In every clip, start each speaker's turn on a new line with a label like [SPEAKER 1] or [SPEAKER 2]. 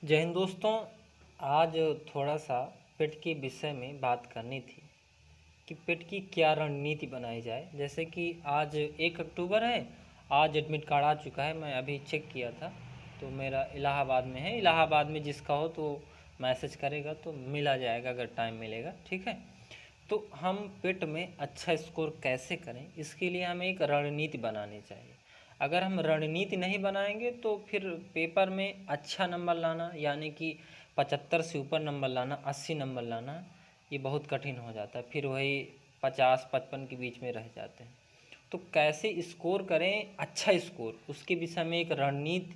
[SPEAKER 1] जय हिंद दोस्तों। आज थोड़ा सा पेट के विषय में बात करनी थी कि पेट की क्या रणनीति बनाई जाए। जैसे कि आज 1 अक्टूबर है, आज एडमिट कार्ड आ चुका है। मैं अभी चेक किया था तो मेरा इलाहाबाद में है। इलाहाबाद में जिसका हो तो मैसेज करेगा तो मिला जाएगा अगर टाइम मिलेगा, ठीक है। तो हम पेट में अच्छा स्कोर कैसे करें, इसके लिए हमें एक रणनीति बनानी चाहिए। अगर हम रणनीति नहीं बनाएंगे तो फिर पेपर में अच्छा नंबर लाना, यानी कि 75 से ऊपर नंबर लाना, 80 नंबर लाना, ये बहुत कठिन हो जाता है। फिर वही 50-55 के बीच में रह जाते हैं। तो कैसे स्कोर करें अच्छा स्कोर, उसके विषय में एक रणनीति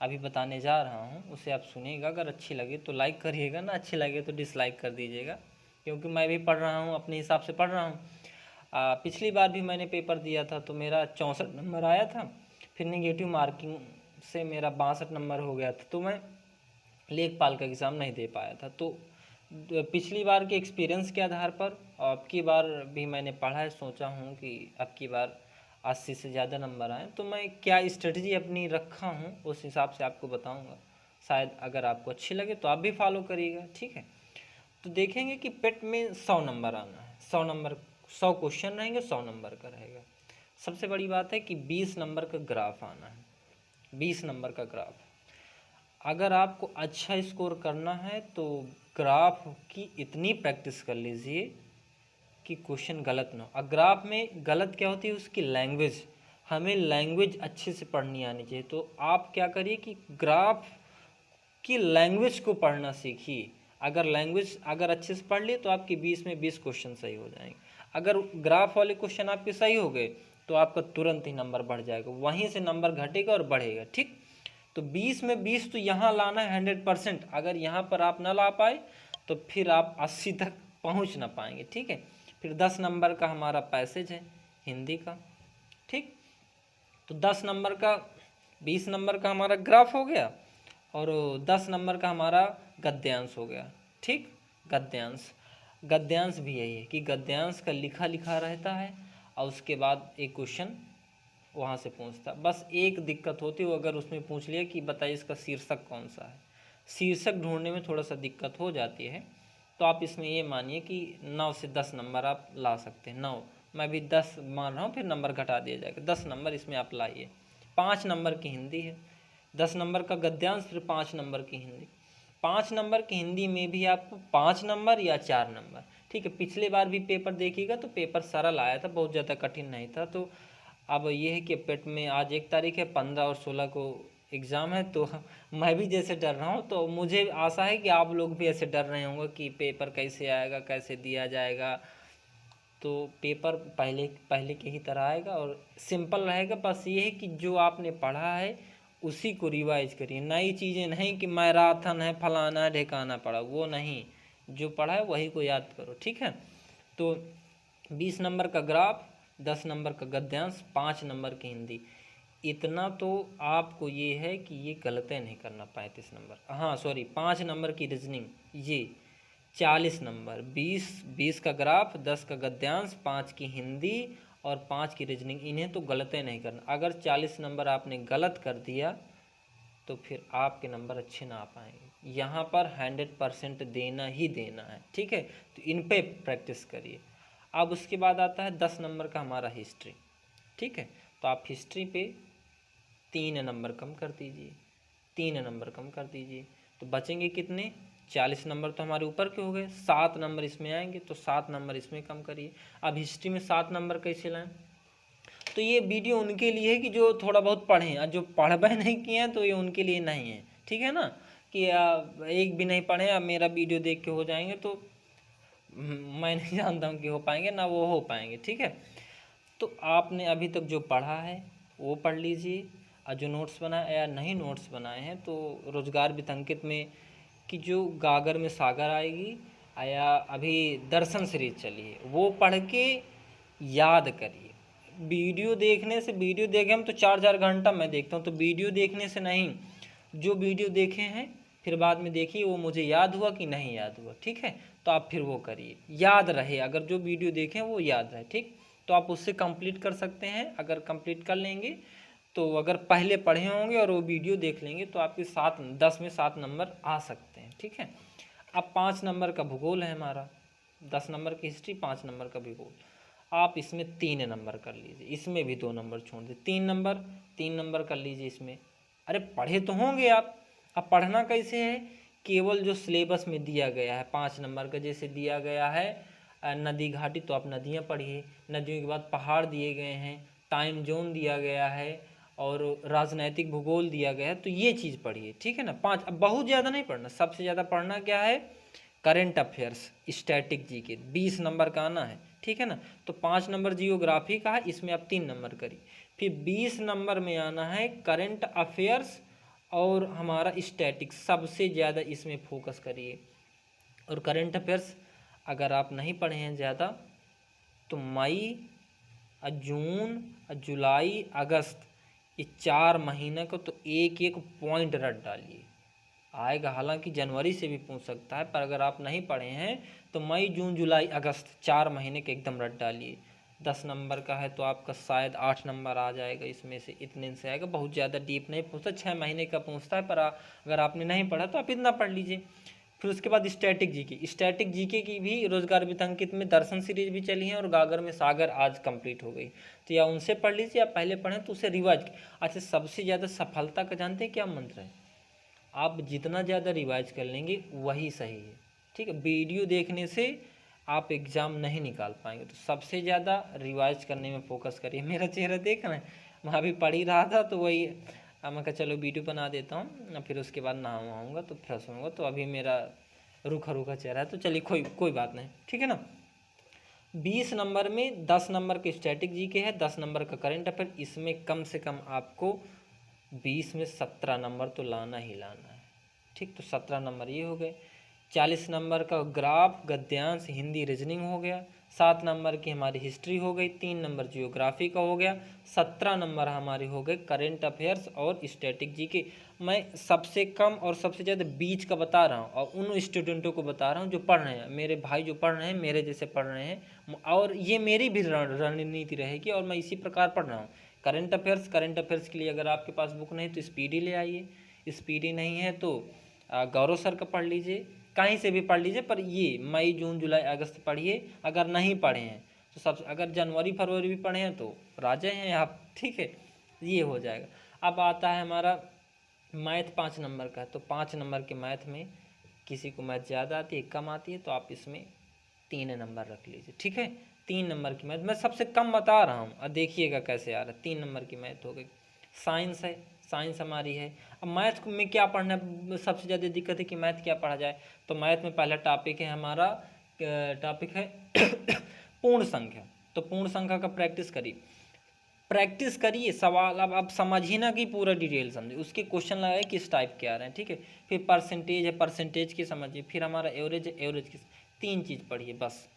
[SPEAKER 1] अभी बताने जा रहा हूँ, उसे आप सुनिएगा। अगर अच्छी लगे तो लाइक करिएगा, ना अच्छी लगे तो डिसलाइक कर दीजिएगा, क्योंकि मैं भी पढ़ रहा हूँ, अपने हिसाब से पढ़ रहा हूँ। पिछली बार भी मैंने पेपर दिया था तो मेरा 64 नंबर आया था। फिर नेगेटिव मार्किंग से मेरा 62 नंबर हो गया था, तो मैं लेखपाल का एग्ज़ाम नहीं दे पाया था। तो पिछली बार के एक्सपीरियंस के आधार पर अब की बार भी मैंने पढ़ा है, सोचा हूँ कि अब की बार 80 से ज़्यादा नंबर आए। तो मैं क्या स्ट्रेटजी अपनी रखा हूँ उस हिसाब से आपको बताऊँगा। शायद अगर आपको अच्छी लगे तो आप भी फॉलो करिएगा, ठीक है। तो देखेंगे कि पेट में 100 नंबर आना है। 100 नंबर, 100 क्वेश्चन रहेंगे, 100 नंबर का रहेगा। सबसे बड़ी बात है कि 20 नंबर का ग्राफ आना है। 20 नंबर का ग्राफ, अगर आपको अच्छा स्कोर करना है तो ग्राफ की इतनी प्रैक्टिस कर लीजिए कि क्वेश्चन गलत ना हो। और ग्राफ में गलत क्या होती है, उसकी लैंग्वेज। हमें लैंग्वेज अच्छे से पढ़नी आनी चाहिए। तो आप क्या करिए कि ग्राफ कि लैंग्वेज को पढ़ना सीखिए। अगर अच्छे से पढ़ लिए तो आपके 20 में 20 क्वेश्चन सही हो जाएंगे। अगर ग्राफ वाले क्वेश्चन आपके सही हो गए तो आपका तुरंत ही नंबर बढ़ जाएगा, वहीं से नंबर घटेगा और बढ़ेगा, ठीक। तो 20 में 20 तो यहाँ लाना है 100%। अगर यहाँ पर आप ना ला पाए तो फिर आप 80 तक पहुँच ना पाएंगे, ठीक है। फिर 10 नंबर का हमारा पैसेज है हिंदी का, ठीक। तो 10 नंबर का, 20 नंबर का हमारा ग्राफ हो गया और 10 नंबर का हमारा गद्यांश हो गया, ठीक। गद्यांश, गद्यांश भी यही है कि गद्यांश का लिखा लिखा रहता है और उसके बाद एक क्वेश्चन वहाँ से पूछता। बस एक दिक्कत होती है, वो अगर उसमें पूछ लिया कि बताइए इसका शीर्षक कौन सा है, शीर्षक ढूंढने में थोड़ा सा दिक्कत हो जाती है। तो आप इसमें ये मानिए कि 9 से 10 नंबर आप ला सकते हैं। 9, मैं भी 10 मान रहा हूँ, फिर नंबर घटा दिया जाएगा। 10 नंबर इसमें आप लाइए। 5 नंबर की हिंदी है, 10 नंबर का गद्यांश, फिर 5 नंबर की हिंदी। 5 नंबर की हिंदी में भी आपको 5 नंबर या 4 नंबर, ठीक है। पिछले बार भी पेपर देखिएगा तो पेपर सरल आया था, बहुत ज़्यादा कठिन नहीं था। तो अब ये है कि पेट में आज 1 तारीख है, 15 और 16 को एग्ज़ाम है। तो मैं भी जैसे डर रहा हूँ, तो मुझे आशा है कि आप लोग भी ऐसे डर रहे होंगे कि पेपर कैसे आएगा, कैसे दिया जाएगा। तो पेपर पहले पहले की ही तरह आएगा और सिंपल रहेगा। बस ये है कि जो आपने पढ़ा है उसी को रिवाइज करिए। नई चीज़ें नहीं कि मैराथन है, फलाना है, ढेकाना पड़ा, वो नहीं। जो पढ़ा है वही को याद करो, ठीक है। तो 20 नंबर का ग्राफ, 10 नंबर का गद्यांश, 5 नंबर की हिंदी। इतना तो आपको ये है कि ये गलतें नहीं करना। 35 नंबर, हाँ सॉरी, 5 नंबर की रीजनिंग, ये 40 नंबर। 20 का ग्राफ, 10 का गद्यांश, 5 की हिंदी और 5 की रीजनिंग, इन्हें तो गलतें नहीं करना। अगर 40 नंबर आपने गलत कर दिया तो फिर आपके नंबर अच्छे ना आ पाएंगे। यहाँ पर 100% देना ही देना है, ठीक है। तो इन पे प्रैक्टिस करिए। अब उसके बाद आता है 10 नंबर का हमारा हिस्ट्री, ठीक है। तो आप हिस्ट्री पे 3 नंबर कम कर दीजिए, 3 नंबर कम कर दीजिए। तो बचेंगे कितने, 40 नंबर तो हमारे ऊपर के हो गए, 7 नंबर इसमें आएंगे, तो 7 नंबर इसमें कम करिए। अब हिस्ट्री में 7 नंबर कैसे लाएं। तो ये वीडियो उनके लिए है कि जो थोड़ा बहुत पढ़ें, और जो पढ़बे नहीं किए हैं तो ये उनके लिए नहीं है, ठीक है ना। कि एक भी नहीं पढ़े अब मेरा वीडियो देख के हो जाएंगे, तो मैं नहीं जानता हूँ कि हो पाएंगे ना वो हो पाएंगे, ठीक है। तो आपने अभी तक जो पढ़ा है वो पढ़ लीजिए, और जो नोट्स बनाए या नहीं नोट्स बनाए हैं तो रोजगार वितंकित में कि जो गागर में सागर आएगी, या अभी दर्शन सीरीज चली है, वो पढ़ के याद करिए। वीडियो देखने से, वीडियो देखे हम तो 4-4 घंटा मैं देखता हूँ, तो वीडियो देखने से नहीं, जो वीडियो देखे हैं फिर बाद में देखिए वो मुझे याद हुआ कि नहीं याद हुआ, ठीक है। तो आप फिर वो करिए, याद रहे। अगर जो वीडियो देखें वो याद रहे, ठीक। तो आप उससे कंप्लीट कर सकते हैं। अगर कंप्लीट कर लेंगे तो अगर पहले पढ़े होंगे और वो वीडियो देख लेंगे तो आपके 10 में 7 नंबर आ सकते हैं। ठीक है, अब 5 नंबर का भूगोल है हमारा, 10 नंबर की हिस्ट्री, 5 नंबर का भूगोल। आप इसमें 3 नंबर कर लीजिए, इसमें भी 2 नंबर छोड़ दीजिए, 3 नंबर कर लीजिए इसमें। अरे पढ़े तो होंगे आप। अब पढ़ना कैसे है, केवल जो सिलेबस में दिया गया है 5 नंबर का, जैसे दिया गया है नदी घाटी, तो आप नदियाँ पढ़िए। नदियों के बाद पहाड़ दिए गए हैं, टाइम जोन दिया गया है और राजनैतिक भूगोल दिया गया है, तो ये चीज़ पढ़िए। ठीक है ना, 5। अब बहुत ज़्यादा नहीं पढ़ना, सबसे ज़्यादा पढ़ना क्या है, current affairs, static GK, 20 number का आना है। ठीक है ना, तो 5 नंबर जियोग्राफी का है, इसमें आप 3 नंबर करिए। फिर 20 नंबर में आना है करंट अफेयर्स और हमारा स्टैटिक, सबसे ज़्यादा इसमें फोकस करिए। और करंट अफेयर्स अगर आप नहीं पढ़े हैं ज़्यादा तो मई, जून, जुलाई, अगस्त, ये 4 महीने को तो एक एक पॉइंट रट डालिए, आएगा। हालांकि जनवरी से भी पूछ सकता है, पर अगर आप नहीं पढ़े हैं तो मई, जून, जुलाई, अगस्त 4 महीने के एकदम रट डालिए। 10 नंबर का है तो आपका शायद 8 नंबर आ जाएगा, इसमें से इतने से आएगा। बहुत ज़्यादा डीप नहीं पूछता, 6 महीने का पूछता है, पर अगर आपने नहीं पढ़ा तो आप इतना पढ़ लीजिए। फिर उसके बाद स्टैटिक जीके, स्टैटिक जीके की भी रोजगार वितंकित में दर्शन सीरीज भी चली है और गागर में सागर आज कंप्लीट हो गई, तो या उनसे पढ़ लीजिए या पहले पढ़ें तो उसे रिवाइज। अच्छा, सबसे ज़्यादा सफलता का जानते हैं क्या मंत्र है, आप जितना ज़्यादा रिवाइज कर लेंगे वही सही है। ठीक है, वीडियो देखने से आप एग्ज़ाम नहीं निकाल पाएंगे, तो सबसे ज़्यादा रिवाइज करने में फोकस करिए। मेरा चेहरा देख रहे हैं, मैं अभी पढ़ ही रहा था तो वही मैं कहा चलो वीडियो बना देता हूँ, फिर उसके बाद नहाऊँगा तो फ्रेश होऊंगा, तो अभी मेरा रूखा रूखा चेहरा है। तो चलिए कोई बात नहीं, ठीक है ना। 20 नंबर में 10 नंबर के स्टैटिक जीके है, 10 नंबर का करंट अफेयर, इसमें कम से कम आपको 20 में 17 नंबर तो लाना ही लाना है। ठीक, तो 17 नंबर ये हो गए। 40 नंबर का ग्राफ, गद्यांश, हिंदी, रीजनिंग हो गया। 7 नंबर की हमारी हिस्ट्री हो गई, 3 नंबर जियोग्राफी का हो गया, 17 नंबर हमारे हो गए करंट अफेयर्स और स्टैटिक जीके। मैं सबसे कम और सबसे ज़्यादा बीच का बता रहा हूँ और उन स्टूडेंटों को बता रहा हूँ जो पढ़ रहे हैं, मेरे भाई जो पढ़ रहे हैं, मेरे जैसे पढ़ रहे हैं, और ये मेरी भी रणनीति रहेगी और मैं इसी प्रकार पढ़ रहा हूँ। करंट अफेयर्स के लिए अगर आपके पास बुक नहीं तो स्पीडी ले आइए, स्पीडी नहीं है तो गौरव सर का पढ़ लीजिए, कहीं से भी पढ़ लीजिए, पर ये मई, जून, जुलाई, अगस्त पढ़िए। अगर नहीं पढ़े हैं तो अगर जनवरी फरवरी भी पढ़े हैं तो राजे हैं आप। ठीक है, ये हो जाएगा। अब आता है हमारा मैथ, 5 नंबर का, तो 5 नंबर के मैथ में किसी को मैथ ज़्यादा आती है, कम आती है, तो आप इसमें 3 नंबर रख लीजिए। ठीक है, 3 नंबर की मैथ मैं सबसे कम बता रहा हूँ, और देखिएगा कैसे आ रहा है। 3 नंबर की मैथ हो गई। साइंस है, साइंस हमारी है। अब मैथ में क्या पढ़ना है, सबसे ज़्यादा दिक्कत है कि मैथ क्या पढ़ा जाए, तो मैथ में पहला टॉपिक है हमारा, टॉपिक है पूर्ण संख्या। तो पूर्ण संख्या का प्रैक्टिस करिए सवाल। अब आप समझिए ना कि पूरा डिटेल समझिए, उसके क्वेश्चन लगाए किस टाइप के आ रहे हैं। ठीक है, फिर परसेंटेज है, परसेंटेज की समझिए, फिर हमारा एवरेज है, एवरेज की। 3 चीज़ पढ़िए बस।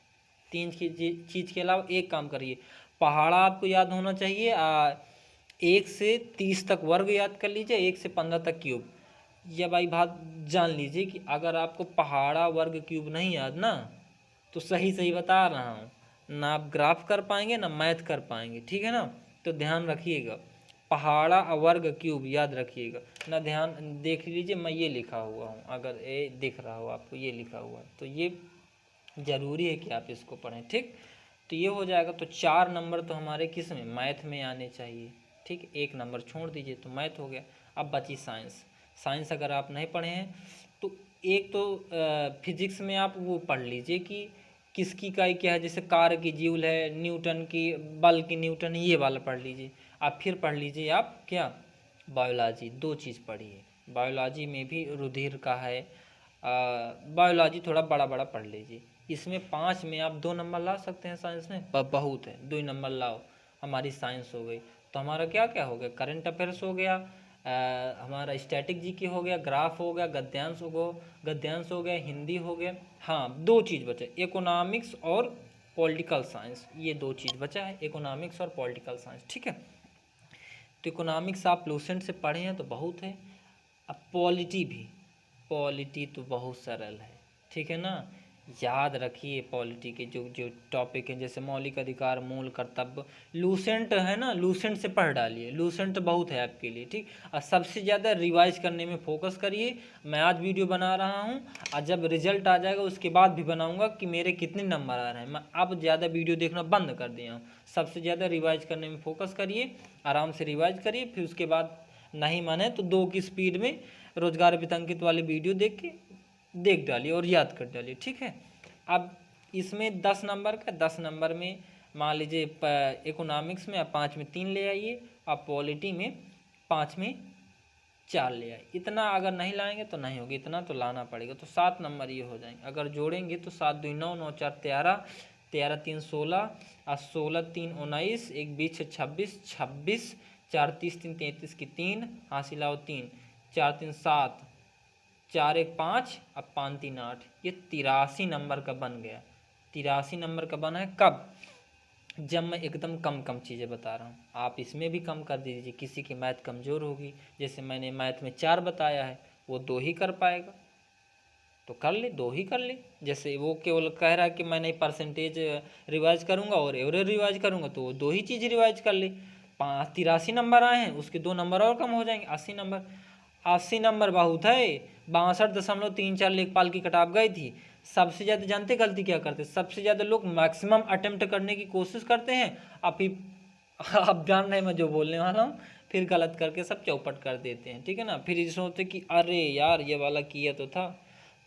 [SPEAKER 1] 3 चीज़ के अलावा एक काम करिए, पहाड़ा आपको याद होना चाहिए। 1 से 30 तक वर्ग याद कर लीजिए, 1 से 15 तक क्यूब। यह भाई बात जान लीजिए कि अगर आपको पहाड़ा, वर्ग, क्यूब नहीं याद ना, तो सही बता रहा हूँ, ना आप ग्राफ कर पाएंगे ना मैथ कर पाएंगे। ठीक है ना, तो ध्यान रखिएगा, पहाड़ा, वर्ग, क्यूब याद रखिएगा ना। ध्यान देख लीजिए, मैं ये लिखा हुआ हूँ, अगर ये दिख रहा हो आपको, ये लिखा हुआ है, तो ये ज़रूरी है कि आप इसको पढ़ें। ठीक, तो ये हो जाएगा। तो 4 नंबर तो हमारे किस में, मैथ में आने चाहिए। ठीक, 1 नंबर छोड़ दीजिए तो मैथ हो गया। अब बची साइंस। साइंस अगर आप नहीं पढ़े हैं तो एक तो फिजिक्स में आप वो पढ़ लीजिए कि किसकी इकाई क्या है, जैसे कार की ज्यूल है, न्यूटन की बल की न्यूटन, ये वाला पढ़ लीजिए। आप फिर पढ़ लीजिए आप क्या, बायोलॉजी। 2 चीज़ पढ़िए, बायोलॉजी में भी रुधिर का है, बायोलॉजी थोड़ा बड़ा पढ़ लीजिए। इसमें 5 में आप 2 नंबर ला सकते हैं, साइंस में बहुत है, 2 नंबर लाओ, हमारी साइंस हो गई। तो हमारा क्या क्या हो गया, करंट अफेयर्स हो गया, हमारा स्टैटिक जीके हो गया, ग्राफ हो गया, गद्यांश हो गया, हिंदी हो गया। हाँ, 2 चीज़ बचे, इकोनॉमिक्स और पॉलिटिकल साइंस, ये 2 चीज़ बचा है, इकोनॉमिक्स और पॉलिटिकल साइंस। ठीक है, तो इकोनॉमिक्स आप लूसेंट से पढ़े हैं तो बहुत है। अब पॉलिटी तो बहुत सरल है। ठीक है ना, याद रखिए पॉलिटी के जो जो टॉपिक हैं, जैसे मौलिक अधिकार, मूल कर्तव्य, लूसेंट है ना, लूसेंट से पढ़ डालिए, लूसेंट बहुत है आपके लिए, ठीक। और सबसे ज़्यादा रिवाइज करने में फोकस करिए। मैं आज वीडियो बना रहा हूँ और जब रिजल्ट आ जाएगा उसके बाद भी बनाऊँगा कि मेरे कितने नंबर आ रहे हैं। मैं अब ज़्यादा वीडियो देखना बंद कर दिया हूँ। सबसे ज़्यादा रिवाइज करने में फोकस करिए, आराम से रिवाइज करिए, फिर उसके बाद नहीं माने तो 2 की स्पीड में रोजगार वितंकित वाली वीडियो देख डालिए और याद कर डालिए, ठीक है। अब इसमें 10 नंबर का, 10 नंबर में मान लीजिए इकोनॉमिक्स में आप 5 में 3 ले आइए, आप पॉलिटी में 5 में 4 ले आइए। इतना अगर नहीं लाएंगे तो नहीं होगी, इतना तो लाना पड़ेगा। तो 7 नंबर ये हो जाएंगे। अगर जोड़ेंगे तो 7 2 9, 9 4 13, 13 3 16 और 16 3 19, 1 20 26, 26 4 30 3 33 की 3, हासिल आओ 3, 4 3 7, 4 1 5 और 5 3 8। ये 83 नंबर का बन गया। 83 नंबर का बना है कब? जब मैं एकदम कम कम चीज़ें बता रहा हूँ। आप इसमें भी कम कर दीजिए। किसी की मैथ कमज़ोर होगी, जैसे मैंने मैथ में 4 बताया है, वो 2 ही कर पाएगा तो कर ले, 2 ही कर ले। जैसे वो केवल कह रहा है कि मैं नहीं परसेंटेज रिवाइज करूँगा और एवरेज रिवाइज करूँगा, तो वो 2 ही चीज़ रिवाइज कर ले। 83 नंबर आए हैं, उसके 2 नंबर और कम हो जाएंगे, 80 नंबर। 80 नंबर बहुत है। 62.34 लेखपाल की कटाप गई थी। सबसे ज़्यादा जानते गलती क्या करते? सबसे ज़्यादा लोग मैक्सिमम अटेम्प्ट करने की कोशिश करते हैं, अब फिर आप जान रहे हैं मैं जो बोलने वाला हूँ, फिर गलत करके सब चौपट कर देते हैं, ठीक है ना। फिर ये सोचते कि अरे यार ये वाला किया तो था,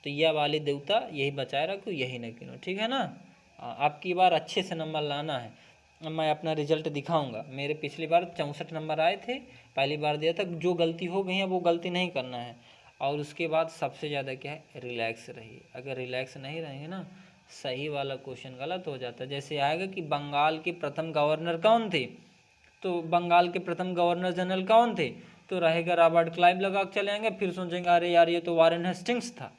[SPEAKER 1] तो यह वाले देवता यही बचाए रखो, यही न गिनो, ठीक है ना। आपकी बार अच्छे से नंबर लाना है। मैं अपना रिजल्ट दिखाऊंगा। मेरे पिछली बार 64 नंबर आए थे, पहली बार दिया था। जो गलती हो गई है वो गलती नहीं करना है। और उसके बाद सबसे ज़्यादा क्या है, रिलैक्स रहिए। अगर रिलैक्स नहीं रहेंगे ना, सही वाला क्वेश्चन गलत हो जाता है। जैसे आएगा कि बंगाल के प्रथम गवर्नर कौन थे, तो बंगाल के प्रथम गवर्नर जनरल कौन थे, तो रहेगा रॉबर्ट क्लाइव लगा के चले आएंगे। फिर सोचेंगे अरे यार ये तो वारेन हेस्टिंग्स था।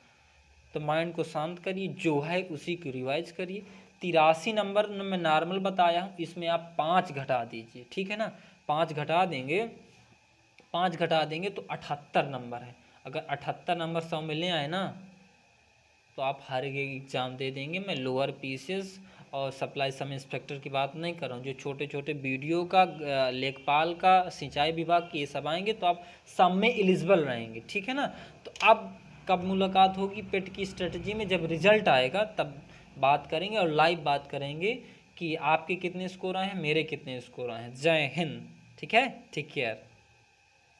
[SPEAKER 1] तो माइंड को शांत करिए, जो है उसी को रिवाइज करिए। 83 नंबर मैं नॉर्मल बताया हूँ, इसमें आप 5 घटा दीजिए, ठीक है ना। 5 घटा देंगे, 5 घटा देंगे तो 78 नंबर है। अगर 78 नंबर 100 में ले आए ना, तो आप हर एक एग्ज़ाम दे देंगे। मैं लोअर पीसीएस और सप्लाई सब इंस्पेक्टर की बात नहीं कर रहा हूँ, जो छोटे छोटे वीडियो का, लेखपाल का, सिंचाई विभाग की, ये सब आएंगे तो आप सब में एलिजिबल रहेंगे, ठीक है ना। तो अब कब मुलाकात होगी पेट की स्ट्रेटजी में? जब रिजल्ट आएगा तब बात करेंगे और लाइव बात करेंगे कि आपके कितने स्कोर आए हैं, मेरे कितने स्कोर आए हैं। जय हिंद, ठीक है, टेक केयर।